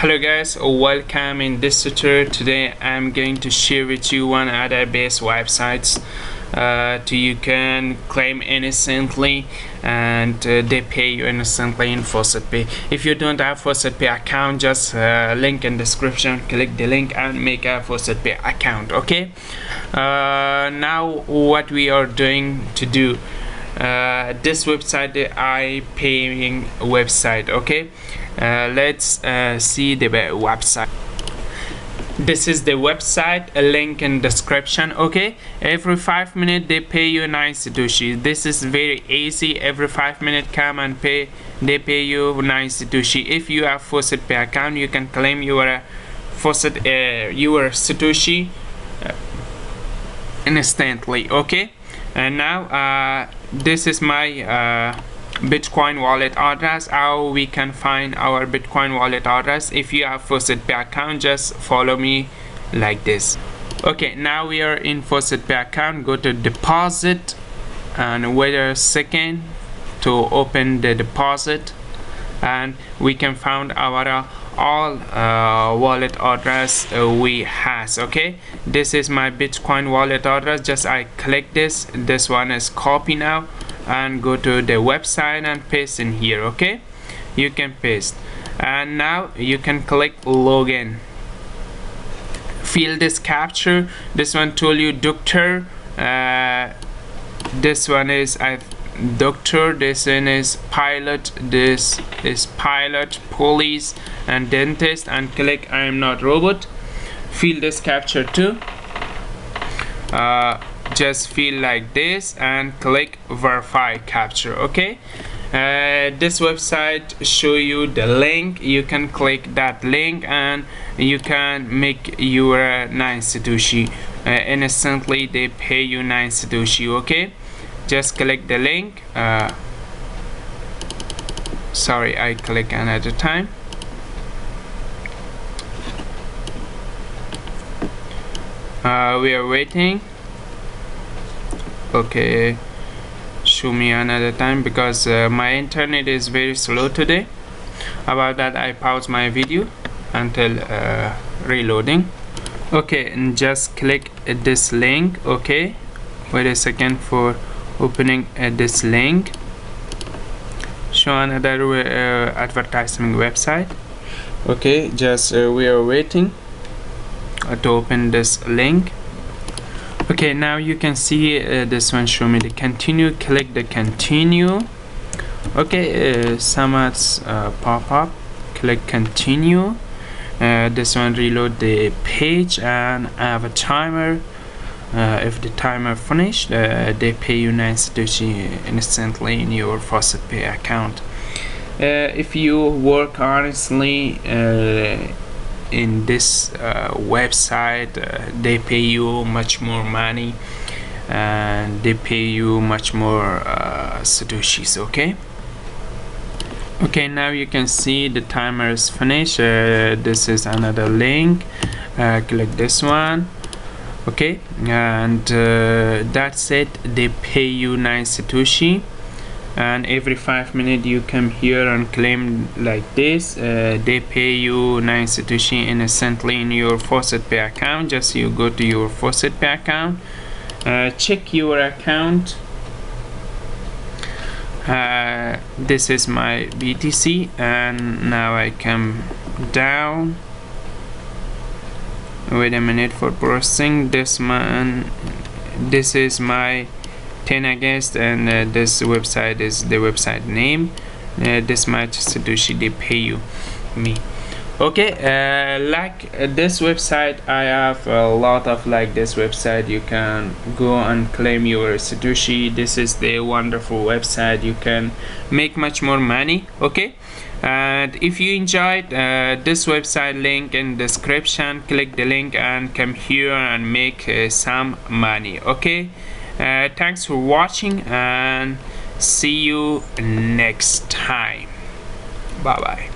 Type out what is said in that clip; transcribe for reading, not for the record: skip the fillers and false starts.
Hello guys, welcome. In this tutorial today I'm going to share with you one other best websites you can claim instantly and they pay you instantly in Faucetpay. If you don't have Faucetpay account, just link in description, click the link and make a Faucetpay account. Okay, now what we are doing to do this website, the paying website. Okay, let's see the website. This is the website, a link in description. Okay, every 5 minutes they pay you 9 satoshi. This is very easy. Every 5 minutes come and pay, they pay you 9 satoshi. If you have Faucetpay account, you can claim your Faucet your satoshi instantly. Okay, and now this is my Bitcoin wallet address. How we can find our Bitcoin wallet address? If you have Faucetpay account, just follow me like this. Okay, now we are in Faucetpay account. Go to deposit and wait a second to open the deposit, and we can find our all wallet address we has. Okay, this is my Bitcoin wallet address. Just I click this one is copy now and go to the website and paste in here. Okay, you can paste, and now you can click login. Fill this capture. This one told you doctor, this one is doctor, this one is pilot, this is pilot, police and dentist, and click I am not robot. Fill this capture too. Just fill like this and click verify capture. Okay, this website show you the link. You can click that link and you can make your 9 satoshi instantly. They pay you 9 satoshi. Okay, just click the link. Sorry, I click another time. We are waiting. Okay, show me another time because my internet is very slow today. About that, I pause my video until reloading. Okay, and just click this link. Okay, wait a second for opening this link. Show another advertising website. Okay, just we are waiting to open this link. Okay, now you can see this one show me the continue. Click the continue. Okay, some ads pop up. Click continue. This one reload the page and have a timer. If the timer finished, they pay you 9 satoshi instantly in your Faucetpay account. If you work honestly in this website, they pay you much more money and they pay you much more satoshis. Okay, now you can see the timer is finished. This is another link. Click this one. Okay, and that's it. They pay you 9 satoshi, and every 5 minutes you come here and claim like this. They pay you 9 satoshi instantly in your Faucetpay account. Just you go to your Faucetpay account, check your account. This is my BTC, and now I come down. Wait a minute for processing. This is my 10 against, and this website is the website name. This much satoshi they pay you me. Okay, like this website, I have a lot of like this website. You can go and claim your satoshi. This is the wonderful website. You can make much more money. Okay, and if you enjoyed this website, link in description, click the link and come here and make some money. Okay, thanks for watching and see you next time. Bye bye.